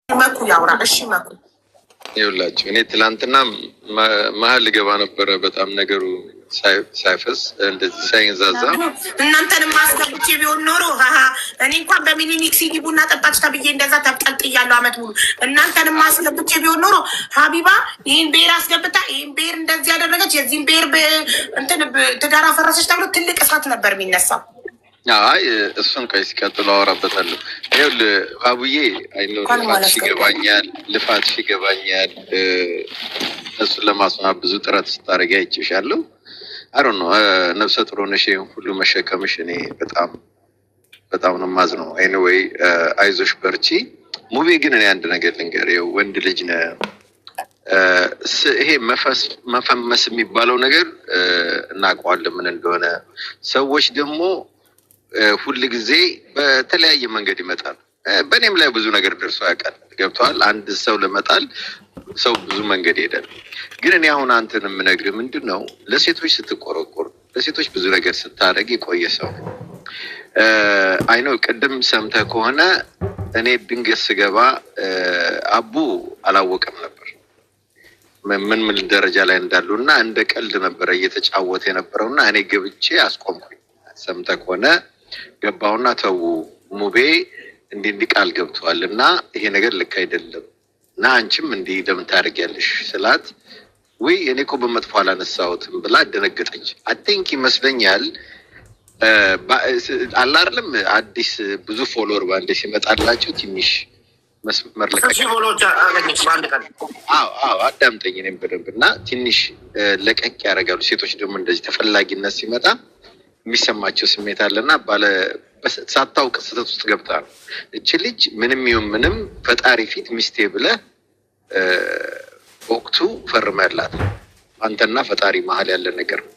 መኩ ያውራ። እሺ መኩ ይኸውላችሁ እኔ ትላንትና መሀል ልገባ ነበረ። በጣም ነገሩ ሳይፈስ እንደዚህ ሳይንዛዛ እናንተንም ማስገብቼ ቢሆን ኖሮ እኔ እንኳን በሚኒሊክ ሲዲ ቡና ጠጣች ተብዬ እንደዛ ተቀጥያለሁ አመት ሙሉ። እናንተንም ማስገብቼ ቢሆን ኖሮ ሀቢባ ይህን ብሔር አስገብታ ይህን ብሔር እንደዚህ ያደረገች የዚህን ብሔር እንትን ትዳር አፈረሰች ተብሎ ትልቅ እሳት ነበር የሚነሳው። አይ እሱን ቆይ ሲቀጥሉ አወራበታለሁ። ይኸውልህ አቡዬ አይኖ ልፋትሽ ይገባኛል፣ ልፋትሽ ይገባኛል። እሱን ለማስማት ብዙ ጥረት ስታደርጊ አይቼሻለሁ። አሮ ነው ነፍሰ ጥሩ ነሽ፣ ሁሉ መሸከምሽ እኔ በጣም ነው የማዝነው። ኤኒዌይ አይዞሽ በርቺ። ሙቤ ግን እኔ አንድ ነገር ልንገርህ፣ ወንድ ልጅ ነህ። ይሄ መፈመስ የሚባለው ነገር እናውቀዋለን ምን እንደሆነ። ሰዎች ደግሞ ሁል ጊዜ በተለያየ መንገድ ይመጣል። በእኔም ላይ ብዙ ነገር ደርሶ ያውቃል። ገብተዋል። አንድ ሰው ለመጣል ሰው ብዙ መንገድ ይሄዳል። ግን እኔ አሁን አንተን የምነግርህ ምንድን ነው፣ ለሴቶች ስትቆረቆር፣ ለሴቶች ብዙ ነገር ስታደርግ የቆየ ሰው አይኖ። ቅድም ሰምተህ ከሆነ እኔ ድንገት ስገባ አቡ አላወቀም ነበር ምን ደረጃ ላይ እንዳሉ እና እንደ ቀልድ ነበረ እየተጫወተ የነበረው እና እኔ ገብቼ አስቆምኩኝ። ሰምተህ ከሆነ ገባውና ተው ሙቤ እንዲህ ቃል ገብተዋል እና ይሄ ነገር ልክ አይደለም እና አንቺም እንዲህ ለምን ታደርጊያለሽ ስላት፣ ወይ እኔ እኮ በመጥፎ አላነሳሁትም ብላ አደነገጠች። አቲንክ ይመስለኛል አላርልም አዲስ ብዙ ፎሎወር ባንዴ ሲመጣላቸው ትንሽ መስመር አዳምጠኝ እኔም በደንብ እና ትንሽ ለቀቅ ያደርጋሉ። ሴቶች ደግሞ እንደዚህ ተፈላጊነት ሲመጣ የሚሰማቸው ስሜት አለና ሳታውቅ ስህተት ውስጥ ገብታ ነው። እች ልጅ ምንም ይሁን ምንም ፈጣሪ ፊት ሚስቴ ብለህ ወቅቱ ፈርመላት አንተና ፈጣሪ መሀል ያለ ነገር ነው።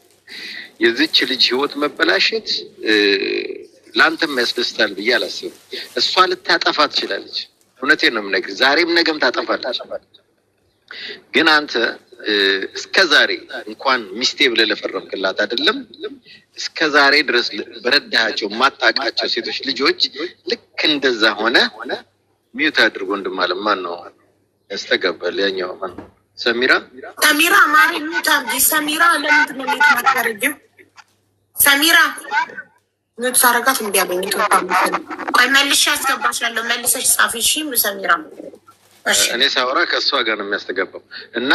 የዚች ልጅ ህይወት መበላሸት ለአንተም ያስደስታል ብዬ አላስብም። እሷ ልታጠፋ ትችላለች። እውነቴን ነው የምነግርህ፣ ዛሬም ነገም ታጠፋለች። ግን አንተ እስከ ዛሬ እንኳን ሚስቴ ብለህ ለፈረምክላት አይደለም እስከ ዛሬ ድረስ በረዳሃቸው ማጣቃቸው ሴቶች ልጆች ልክ እንደዛ ሆነ ሚውት አድርጎ እንድማለም ማን ነው ያስተጋባል? ያኛው ማን ነው? ሰሚራ ማሪ ሚውት አድርጊ። ሰሚራ ለምንድን ነው የምትማከረው? ሰሚራ ሚውት ሳረጋት እንዲያገኝ ቆይ መልሼ አስገባሻለሁ። መልሰሽ ጻፊ። እሺ ሰሚራ እኔ ሳወራ ከእሷ ጋር ነው የሚያስተጋባው። እና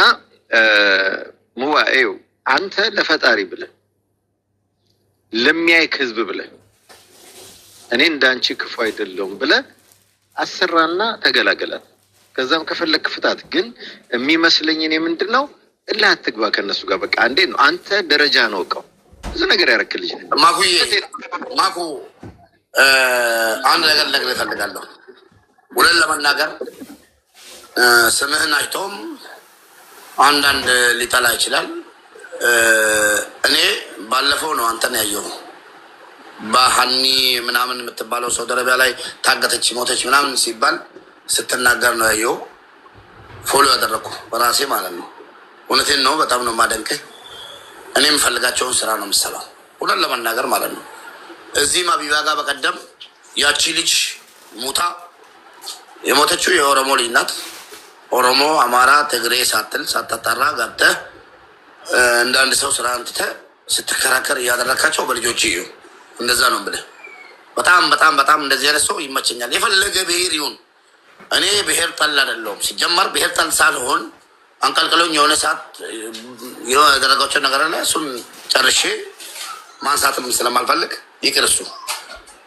ሙዋኤው አንተ ለፈጣሪ ብለህ ለሚያይክ ህዝብ ብለህ እኔ እንዳንቺ ክፉ አይደለሁም ብለህ አሰራና ተገላገላት። ከዛም ከፈለክ ፍታት። ግን የሚመስለኝ እኔ ምንድን ነው እልህ አትግባ ከእነሱ ጋር። በቃ እንዴ ነው አንተ ደረጃ ነው እውቀው ብዙ ነገር ያረክልኝ ማኩ አንድ ነገር ልነግርህ እፈልጋለሁ። ውለን ለመናገር ስምህን አይቶም አንዳንድ ሊጠላ ይችላል። እኔ ባለፈው ነው አንተን ያየሁ በሀኒ ምናምን የምትባለው ሳውዲ አረቢያ ላይ ታገተች ሞተች ምናምን ሲባል ስትናገር ነው ያየሁ። ፎሎ ያደረኩ በራሴ ማለት ነው። እውነቴን ነው። በጣም ነው የማደንቅህ። እኔ የምፈልጋቸውን ስራ ነው የምሰራው ውለን ለመናገር ማለት ነው። እዚህም አቢባ ጋር በቀደም ያቺ ልጅ ሙታ የሞተችው የኦሮሞ ልጅ ናት። ኦሮሞ፣ አማራ፣ ትግሬ ሳትል ሳታጣራ ገብተህ እንደ አንድ ሰው ስራ አንትተህ ስትከራከር እያደረካቸው በልጆች እዩ። እንደዛ ነው ብለህ በጣም እንደዚህ አይነት ሰው ይመቸኛል። የፈለገ ብሔር ይሁን። እኔ ብሔር ጠል አይደለሁም። ሲጀመር ብሔር ጠል ሳልሆን አንቀልቅሎኝ የሆነ ሰዓት ያደረጋቸው ነገር አለ። እሱን ጨርሼ ማንሳትም ስለማልፈልግ ይቅር። እሱ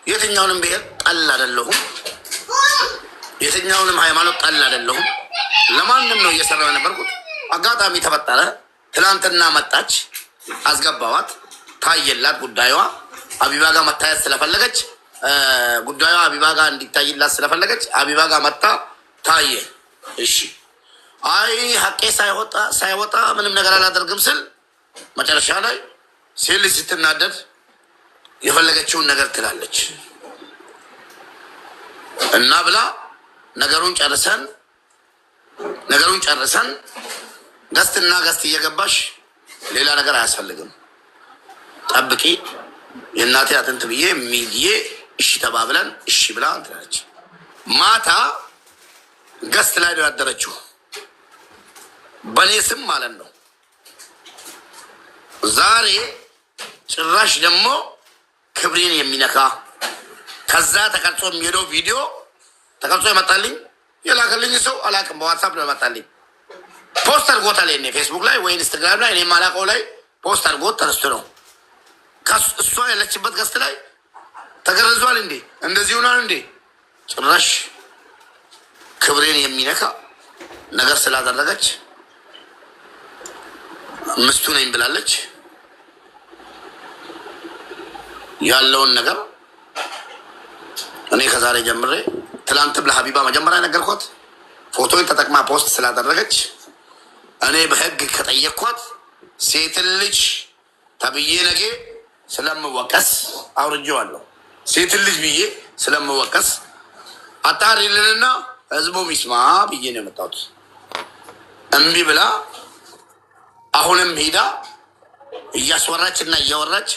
የትኛውንም ብሔር ጠል አይደለሁም። የትኛውንም ሃይማኖት ጠል አይደለሁም። ለማንም ነው እየሰራው የነበርኩት። አጋጣሚ ተፈጠረ። ትላንትና መጣች፣ አስገባዋት፣ ታየላት። ጉዳዩዋ አቢባ ጋር መታየት ስለፈለገች ጉዳዩዋ አቢባ ጋር እንዲታይላት ስለፈለገች አቢባ ጋር መጣ፣ ታየ። እሺ አይ ሀቄ ሳይወጣ ምንም ነገር አላደርግም ስል መጨረሻ ላይ ሴት ልጅ ስትናደድ የፈለገችውን ነገር ትላለች እና ብላ ነገሩን ጨርሰን ገስትና ገስት እየገባሽ ሌላ ነገር አያስፈልግም ጠብቂ የእናቴ አጥንት ብዬ ሚዲዬ እሺ ተባብለን እሺ ብላ ትላለች። ማታ ገስት ላይ ነው ያደረችው በኔ ስም ማለት ነው። ዛሬ ጭራሽ ደግሞ ክብሬን የሚነካ ከዛ ተቀርጾ የሚሄደው ቪዲዮ ተቀርጾ ይመጣልኝ። የላከልኝ ሰው አላውቅም፣ በዋትሳፕ ነው ይመጣልኝ። ፖስት አድርጎታል ላይ ፌስቡክ ላይ ወይ ኢንስታግራም ላይ እኔ ማላውቀው ላይ ፖስት አድርጎት ተነስቶ ነው እሷ ያለችበት ገስት ላይ ተገረዟል እንዴ እንደዚህ ሆኗል እንዴ። ጭራሽ ክብሬን የሚነካ ነገር ስላደረገች ምስቱ ነኝ ብላለች። ያለውን ነገር እኔ ከዛሬ ጀምሬ ትላንትም ለሀቢባ መጀመሪያ ነገርኳት። ፎቶን ተጠቅማ ፖስት ስላደረገች እኔ በህግ ከጠየቅኳት ሴት ልጅ ተብዬ ነገ ስለምወቀስ አውርጄዋለሁ። ሴት ልጅ ብዬ ስለምወቀስ አጣሪልንና ህዝቡ ሚስማ ብዬ ነው የመጣሁት። እምቢ ብላ አሁንም ሄዳ እያስወራች እና እያወራች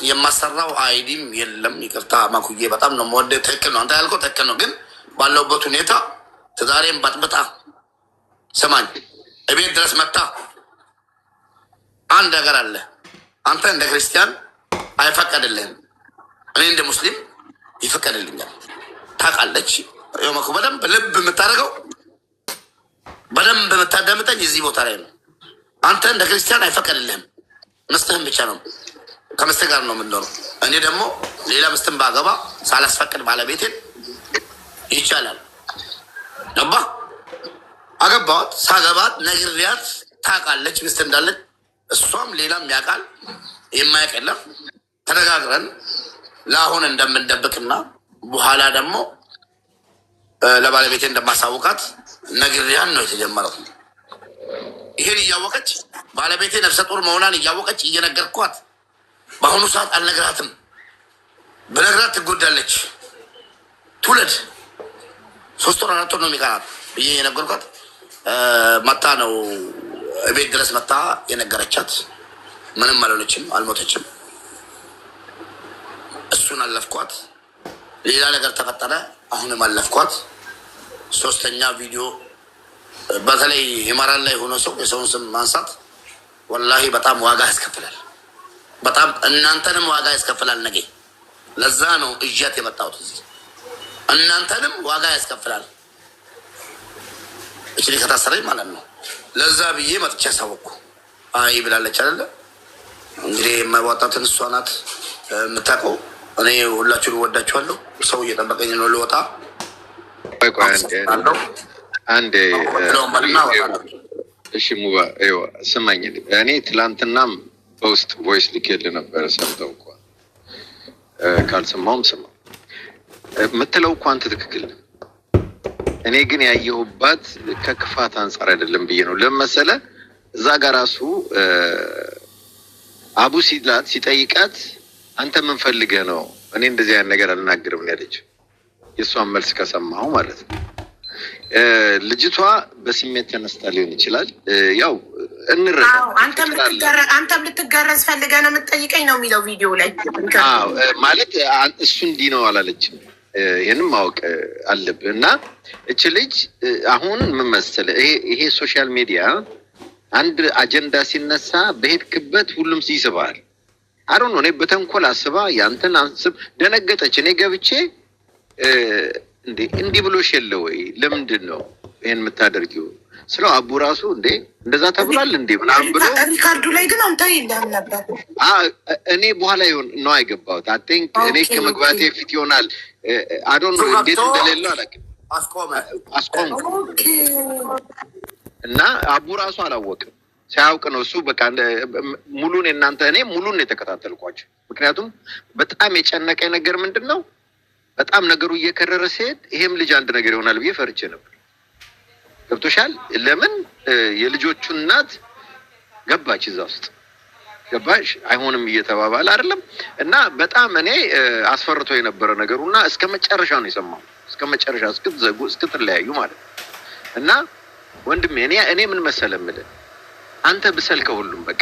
የማሰራው አይዲም የለም። ይቅርታ ማኩዬ በጣም ነው መወደ። ትክክል ነው አንተ ያልከው ትክክል ነው። ግን ባለውበት ሁኔታ ትዳሬን በጥብጣ ስማኝ እቤት ድረስ መጣ። አንድ ነገር አለ። አንተ እንደ ክርስቲያን አይፈቀድልህም፣ እኔ እንደ ሙስሊም ይፈቀድልኛል። ታውቃለች የመኩ በደንብ ልብ የምታደርገው በደንብ የምታዳምጠኝ እዚህ ቦታ ላይ ነው። አንተ እንደ ክርስቲያን አይፈቀድልህም፣ ምስትህን ብቻ ነው ከምስት ጋር ነው የምንኖረው። እኔ ደግሞ ሌላ ምስትን ባገባ ሳላስፈቅድ ባለቤቴን ይቻላል። ገባ አገባዋት። ሳገባት ነግሬያት ታውቃለች ምስት እንዳለች፣ እሷም ሌላም ያውቃል። የማያውቅ የለም። ተነጋግረን ለአሁን እንደምንደብቅና በኋላ ደግሞ ለባለቤቴ እንደማሳውቃት ነግሬያን ነው የተጀመረው። ይሄን እያወቀች ባለቤቴ ነፍሰ ጡር መሆኗን እያወቀች እየነገርኳት በአሁኑ ሰዓት አልነግራትም። በነግራት ትጎዳለች። ትውለድ 3 ወር 4 ወር ነው የሚቀራት ብዬ የነገርኳት መታ ነው ቤት ድረስ መታ የነገረቻት። ምንም አልሆነችም፣ አልሞተችም። እሱን አለፍኳት። ሌላ ነገር ተፈጠረ፣ አሁንም አለፍኳት። 3ኛ ቪዲዮ በተለይ የማራን ላይ ሆኖ ሰው የሰውን ስም ማንሳት ወላሂ በጣም ዋጋ ያስከፍላል። በጣም እናንተንም ዋጋ ያስከፍላል። ነገ ለዛ ነው እዣት የመጣሁት እዚህ። እናንተንም ዋጋ ያስከፍላል። እችሊ ከታሰረኝ ማለት ነው። ለዛ ብዬ መጥቻ ያሳወቅኩ። አይ ብላለች አይደለ? እንግዲህ የማይዋጣትን እሷ ናት የምታውቀው። እኔ ሁላችሁን ወዳችኋለሁ። ሰው እየጠበቀኝ ነው ልወጣ። አንዴ እሺ ሙባ ስማኝ። እኔ ትላንትናም በውስጥ ቮይስ ልኬልህ ነበረ። ሰምተው እንኳ ካልሰማውም ስማ የምትለው እኮ አንተ ትክክል። እኔ ግን ያየሁባት ከክፋት አንጻር አይደለም ብዬ ነው። ለመሰለ እዛ ጋር ራሱ አቡ ሲላት ሲጠይቃት አንተ ምን ፈልገህ ነው? እኔ እንደዚህ አይነት ነገር አልናገርም ነው ያለችው። የእሷን መልስ ከሰማሁ ማለት ነው። ልጅቷ በስሜት ተነስታ ሊሆን ይችላል። ያው እንረዳ። አንተም ልትገረዝ ፈልገህ ነው የምትጠይቀኝ ነው የሚለው ቪዲዮ ላይ። ማለት እሱ እንዲህ ነው አላለችም። ይህንም ማወቅ አለብህ። እና እች ልጅ አሁን ምን መሰለህ፣ ይሄ ሶሻል ሚዲያ አንድ አጀንዳ ሲነሳ በሄድክበት ሁሉም ይስባል። አሁን እኔ በተንኮል አስባ ያንተን አንስብ ደነገጠች። እኔ ገብቼ እንዲህ ብሎሽ የለ ወይ ለምንድን ነው ይሄን የምታደርጊው ስለው አቡ ራሱ እንደዛ ተብሏል ምናምን ብሎ ሪካርዱ ላይ ግን አንተ የለም ነበር። እኔ በኋላ ይሆን ነው አይገባሁት። አቴንክ እኔ ከመግባቴ ፊት ይሆናል። አዶን ነው እንዴት እንደሌለው አላውቅም። አስቆም እና አቡ ራሱ አላወቅም። ሲያውቅ ነው እሱ በቃ ሙሉን እናንተ እኔ ሙሉን የተከታተልኳቸው። ምክንያቱም በጣም የጨነቀኝ ነገር ምንድን ነው፣ በጣም ነገሩ እየከረረ ሲሄድ ይሄም ልጅ አንድ ነገር ይሆናል ብዬ ፈርቼ ነበር። ገብቶሻል? ለምን የልጆቹ እናት ገባች እዛ ውስጥ ገባሽ? አይሆንም እየተባባለ አይደለም። እና በጣም እኔ አስፈርቶ የነበረ ነገሩና እስከ መጨረሻ ነው የሰማው። እስከ መጨረሻ እስክትዘጉ እስክትለያዩ ማለት ነው። እና ወንድሜ እኔ ምን መሰለህ የምልህ አንተ ብሰል ከሁሉም በቃ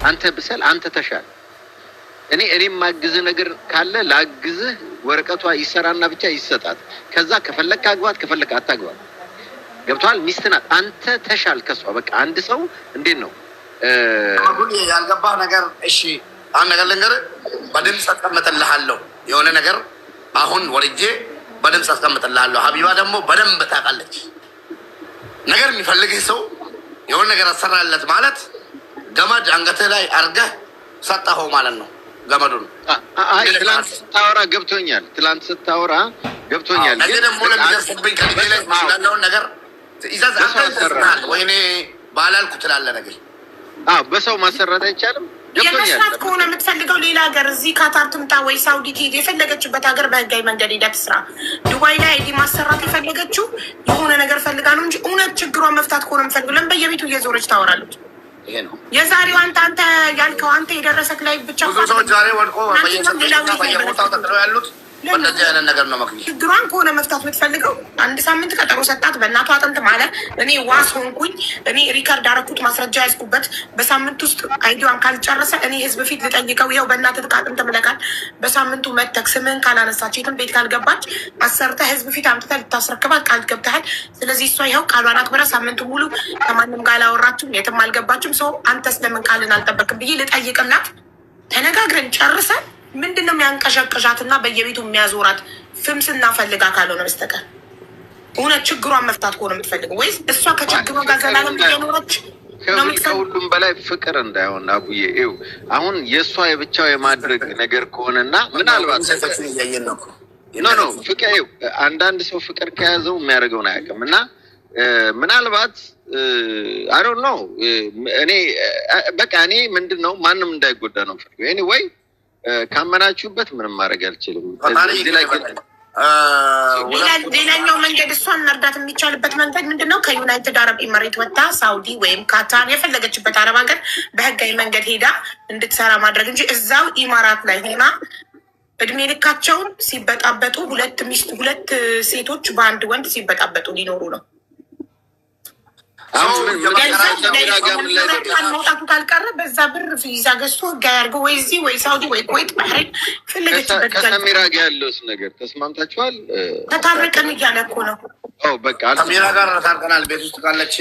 አንተ ብሰል፣ አንተ ተሻለ። እኔ ማግዝህ ነገር ካለ ላግዝህ። ወረቀቷ ይሰራና ብቻ ይሰጣት። ከዛ ከፈለክ አግባት፣ ከፈለክ አታግባት። ገብቷል። ሚስት ናት። አንተ ተሻል ከሷ። በቃ አንድ ሰው እንዴት ነው አሁን ያልገባህ ነገር? እሺ አንድ ነገር ልንገርህ፣ በድምፅ አስቀምጥልሃለሁ የሆነ ነገር አሁን ወርጄ በድምፅ አስቀምጥልሃለሁ። ሀቢባ ደግሞ በደንብ ታውቃለች። ነገር የሚፈልግህ ሰው የሆነ ነገር አሰራለት ማለት ገመድ አንገትህ ላይ አድርገህ ሰጠኸው ማለት ነው። ገመዱን ትላንት ስታወራ ገብቶኛል። ነገ ደግሞ ለሚደርስብኝ ከልጄ ላይ ያለውን ነገር ይዘዝ አንተ ወይኔ ባላልኩ ትላለህ ነገር በሰው ማሰራት አይቻልም። የመስራት ከሆነ የምትፈልገው ሌላ ሀገር እዚህ ካታር ትምጣ ወይ ሳውዲ ትሄድ፣ የፈለገችበት ሀገር በህጋዊ መንገድ ሄዳ ትስራ። ዱባይ ላይ አይዲ ማሰራት የፈለገችው የሆነ ነገር ፈልጋ ነው እንጂ እውነት ችግሯን መፍታት ከሆነ የምትፈልገው ለምን በየቤቱ እየዞረች ታወራለች? የዛሬው አንተ ያልከው አንተ የደረሰክ ላይ ብቻ ሰዎች ዛሬ ወድቆ በየቦታው ተጥለው ያሉት እንደዚህ አይነት ነገር ነው። ችግሯን ከሆነ መፍታት የምትፈልገው 1 ሳምንት ቀጠሮ ሰጣት። በእናቷ አጥንት ማለት እኔ ዋስ ሆንኩኝ። እኔ ሪካርድ አረኩት፣ ማስረጃ ያዝኩበት። በሳምንት ውስጥ አይዲዋን ካልጨረሰ እኔ ህዝብ ፊት ልጠይቀው። ይኸው በእናትህ አጥንት ምለቃል። በሳምንቱ መተክ ስምህን ካላነሳች የትም ቤት ካልገባች አሰርተ ህዝብ ፊት አምጥተህ ልታስረክባት ቃል ገብተሃል። ስለዚህ እሷ ይኸው ቃሏን አክብረ ሳምንቱ ሙሉ ከማንም ጋር አላወራችም፣ የትም አልገባችም። ሰው አንተስ ለምን ቃልን አልጠበቅም ብዬ ልጠይቅላት። ተነጋግረን ጨርሰን ምንድን ነው የሚያንቀሸቅሻት እና በየቤቱ የሚያዞራት ፍምስና ፈልጋ ካልሆነ በስተቀር እውነት ችግሯን መፍታት ከሆነ የምትፈልገው ወይስ እሷ ከችግሯ ጋር ዘላለም እየኖረች ከሁሉም በላይ ፍቅር እንዳይሆን አቡዬ፣ ይኸው አሁን የእሷ የብቻው የማድረግ ነገር ከሆነና ምናልባት ኖ ፍቅር አንዳንድ ሰው ፍቅር ከያዘው የሚያደርገውን አያውቅም እና ምናልባት አይ ዶንት ኖ እኔ በቃ እኔ ምንድን ነው ማንም እንዳይጎዳ ነው ፍቅር እኔ ወይ ካመናችሁበት ምንም ማድረግ አልችልም። ሌላኛው መንገድ እሷን መርዳት የሚቻልበት መንገድ ምንድን ነው? ከዩናይትድ አረብ ኤምሬት ወጥታ ሳውዲ ወይም ካታር የፈለገችበት አረብ ሀገር በህጋዊ መንገድ ሄዳ እንድትሰራ ማድረግ እንጂ እዛው ኢማራት ላይ ሆና እድሜ ልካቸውን ሲበጣበጡ ሁለት ሴቶች በአንድ ወንድ ሲበጣበጡ ሊኖሩ ነው። መውጣቱ ካልቀረ በዛ ብር ቪዛ ገዝቶ ህጋዊ አድርገው ወይ እዚህ ወይ ሳውዲ ወይ ኩዌት ባህሬን ፈለገችበት። ከሰሚራ ጋር ያለውስ ነገር ተስማምታችኋል? ተታረቀን እያለ እኮ ነው። በቃ ከሰሚራ ጋር ታርቀናል። ቤት ውስጥ ካለች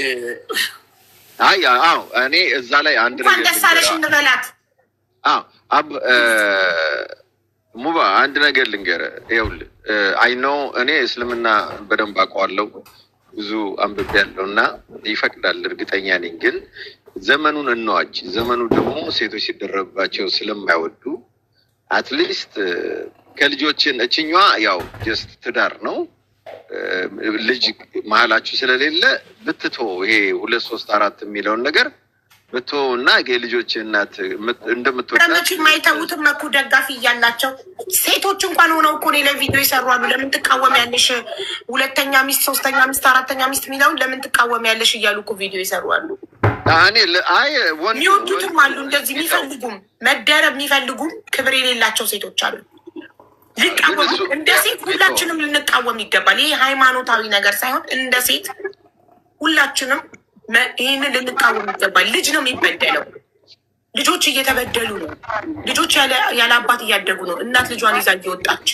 እኔ እዛ ላይ አንድ ነገር ደስ አለሽ እንበላት። ሙባ አንድ ነገር ልንገርህ። ይኸውልህ አይ ኖ እኔ እስልምና በደንብ አውቀዋለሁ፣ ብዙ አንብቤ ያለው እና ይፈቅዳል፣ እርግጠኛ ነኝ። ግን ዘመኑን እንዋጅ። ዘመኑ ደግሞ ሴቶች ሲደረባቸው ስለማይወዱ አትሊስት ከልጆችን እችኛዋ ያው ጀስት ትዳር ነው፣ ልጅ መሀላችሁ ስለሌለ ብትቶ ይሄ 2 3 4 የሚለውን ነገር ብቶ እና የልጆች እናት እንደምትወዳት የማይተዉትም እኮ ደጋፊ እያላቸው ሴቶች እንኳን ሆነው እኮ ሌላ ቪዲዮ ይሰሯሉ። ለምን ትቃወሚያለሽ? 2ኛ ሚስት 3ኛ ሚስት 4ኛ ሚስት የሚለውን ለምን ትቃወሚያለሽ እያሉ እኮ ቪዲዮ ይሰሯሉ። የሚወዱትም አሉ፣ እንደዚህ የሚፈልጉም መደረብ የሚፈልጉም ክብር የሌላቸው ሴቶች አሉ። ሊቃወሙ እንደ ሴት ሁላችንም ልንቃወም ይገባል። ይህ ሃይማኖታዊ ነገር ሳይሆን እንደ ሴት ሁላችንም ይህንን ልንቃወም ይገባል። ልጅ ነው የሚበደለው። ልጆች እየተበደሉ ነው። ልጆች ያለ አባት እያደጉ ነው። እናት ልጇን ይዛ እየወጣች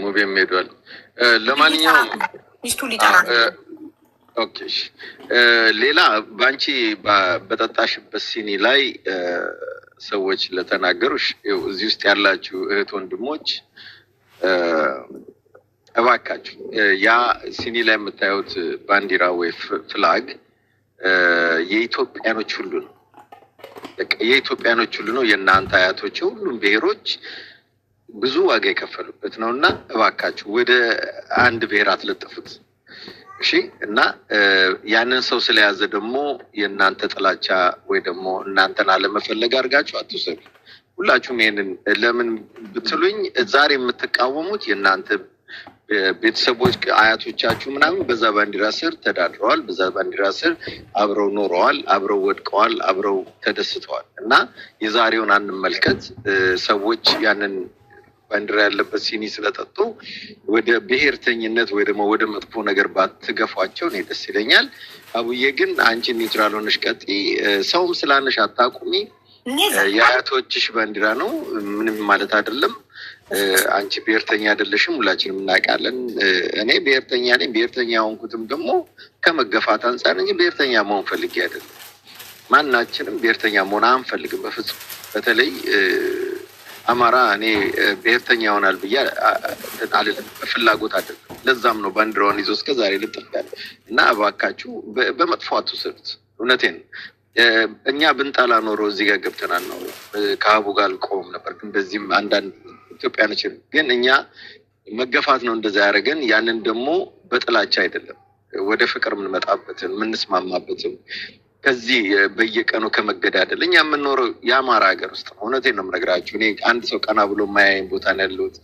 ሙቪም ሄዷል። ለማንኛውም ሚስቱ ሊጠራ ሌላ በአንቺ በጠጣሽበት ሲኒ ላይ ሰዎች ለተናገሩሽ እዚህ ውስጥ ያላችሁ እህት ወንድሞች እባካችሁ ያ ሲኒ ላይ የምታዩት ባንዲራ ወይ ፍላግ የኢትዮጵያኖች ሁሉ ነው። የኢትዮጵያኖች ሁሉ ነው። የእናንተ አያቶች ሁሉም ብሔሮች ብዙ ዋጋ የከፈሉበት ነው እና እባካችሁ ወደ አንድ ብሔር አትለጥፉት። እሺ። እና ያንን ሰው ስለያዘ ደግሞ የእናንተ ጥላቻ ወይ ደግሞ እናንተን አለመፈለግ አድርጋችሁ አትውሰዱ። ሁላችሁም ይሄንን ለምን ብትሉኝ ዛሬ የምትቃወሙት የእናንተ ቤተሰቦች አያቶቻችሁ ምናምን በዛ ባንዲራ ስር ተዳድረዋል፣ በዛ ባንዲራ ስር አብረው ኖረዋል፣ አብረው ወድቀዋል፣ አብረው ተደስተዋል። እና የዛሬውን አንመልከት። ሰዎች ያንን ባንዲራ ያለበት ሲኒ ስለጠጡ ወደ ብሔርተኝነት ወይ ደግሞ ወደ መጥፎ ነገር ባትገፏቸው እኔ ደስ ይለኛል። አቡዬ ግን አንቺ ኒውትራል ሆነሽ ቀጥይ። ሰውም ስላነሽ አታቁሚ። የአያቶችሽ ባንዲራ ነው፣ ምንም ማለት አይደለም። አንቺ ብሔርተኛ አይደለሽም፣ ሁላችንም እናውቃለን። እኔ ብሔርተኛ ነኝ። ብሔርተኛ ሆንኩትም ደግሞ ከመገፋት አንጻር እንጂ ብሔርተኛ መሆን ፈልጌ አይደለም። ማናችንም ብሔርተኛ መሆን አንፈልግም በፍጹም። በተለይ አማራ እኔ ብሔርተኛ ይሆናል ብዬ አልልም፣ በፍላጎት አይደለም። ለዛም ነው ባንዲራውን ይዞ እስከ ዛሬ ልጥፋል እና እባካችሁ በመጥፎ አትውሰዱት። እውነቴን እኛ ብንጣላ ኖሮ እዚህ ጋር ገብተናል ነው ከአቡ ጋር አልቆም ነበር። ግን በዚህም አንዳንድ ኢትዮጵያኖች ግን እኛ መገፋት ነው እንደዛ ያደረገን። ያንን ደግሞ በጥላቻ አይደለም ወደ ፍቅር የምንመጣበትን የምንስማማበትን ከዚህ በየቀኑ ከመገዳደል እኛ የምንኖረው የአማራ ሀገር ውስጥ ነው። እውነቴን ነው የምነግራችሁ። እኔ አንድ ሰው ቀና ብሎ የማያየኝ ቦታ ነው ያለሁት።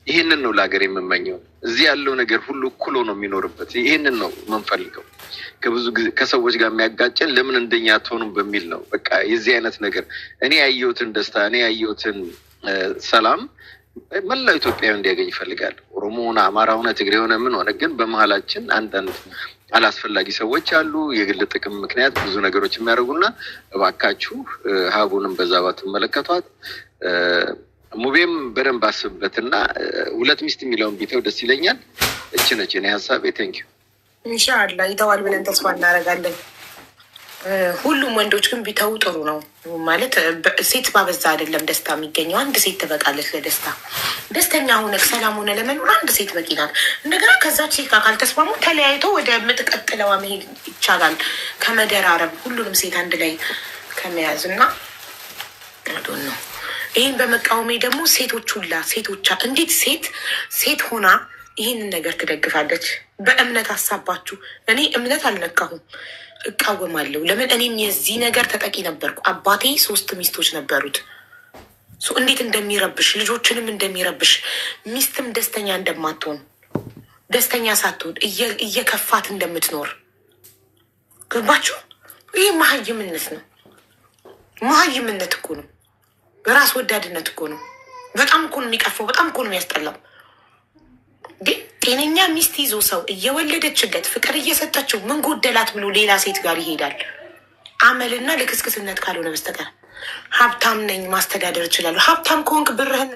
ይህንን ነው ለሀገር የምመኘው። እዚህ ያለው ነገር ሁሉ እኩል ነው የሚኖርበት። ይህንን ነው የምንፈልገው። ከብዙ ጊዜ ከሰዎች ጋር የሚያጋጨን ለምን እንደኛ አትሆኑም በሚል ነው። በቃ የዚህ አይነት ነገር እኔ ያየሁትን ደስታ እኔ ያየሁትን ሰላም መላው ኢትዮጵያዊ እንዲያገኝ ይፈልጋል። ኦሮሞ ሆነ አማራ ሆነ ትግሬ ሆነ ምን ሆነ ግን በመሀላችን አንዳንድ አላስፈላጊ ሰዎች አሉ። የግል ጥቅም ምክንያት ብዙ ነገሮች የሚያደርጉና እባካችሁ ሀቡንም በዛ ባትመለከቷት። ሙቤም በደንብ አስብበትና ሁለት ሚስት የሚለውን ቢተው ደስ ይለኛል። እች ነች እኔ ሀሳቤ። ቴንኪው። ኢንሻአላህ ይተዋል ብለን ተስፋ እናደርጋለን። ሁሉም ወንዶች ግን ቢተው ጥሩ ነው። ማለት ሴት ባበዛ አይደለም ደስታ የሚገኘው። አንድ ሴት ትበቃለች ለደስታ። ደስተኛ ሆነ ሰላም ሆነ ለመኖር አንድ ሴት በቂ ናት። እንደገና ከዛች ሴት ጋር ካልተስማሙ ተለያይቶ ወደ ምትቀጥለዋ መሄድ ይቻላል። ከመደራረብ ሁሉንም ሴት አንድ ላይ ከመያዝ እና ነው። ይህን በመቃወሜ ደግሞ ሴቶች ሁላ ሴቶቻ እንዴት ሴት ሆና ይህንን ነገር ትደግፋለች? በእምነት አሳባችሁ። እኔ እምነት አልነካሁም፣ እቃወማለሁ። ለምን? እኔም የዚህ ነገር ተጠቂ ነበርኩ። አባቴ 3 ሚስቶች ነበሩት። እንዴት እንደሚረብሽ ልጆችንም እንደሚረብሽ ሚስትም ደስተኛ እንደማትሆን ደስተኛ ሳትሆን እየከፋት እንደምትኖር ገባችሁ? ይህ መሀይምነት ነው። መሀይምነት እኮ ነው። በራስ ወዳድነት እኮ ነው። በጣም እኮ ነው የሚቀፈው። በጣም እኮ ነው የሚያስጠላው። ግን ጤነኛ ሚስት ይዞ ሰው እየወለደችለት ፍቅር እየሰጠችው ምን ጎደላት ብሎ ሌላ ሴት ጋር ይሄዳል። አመልና ልክስክስነት ካልሆነ በስተቀር ሀብታም ነኝ ማስተዳደር እችላለሁ። ሀብታም ከሆንክ ብርህን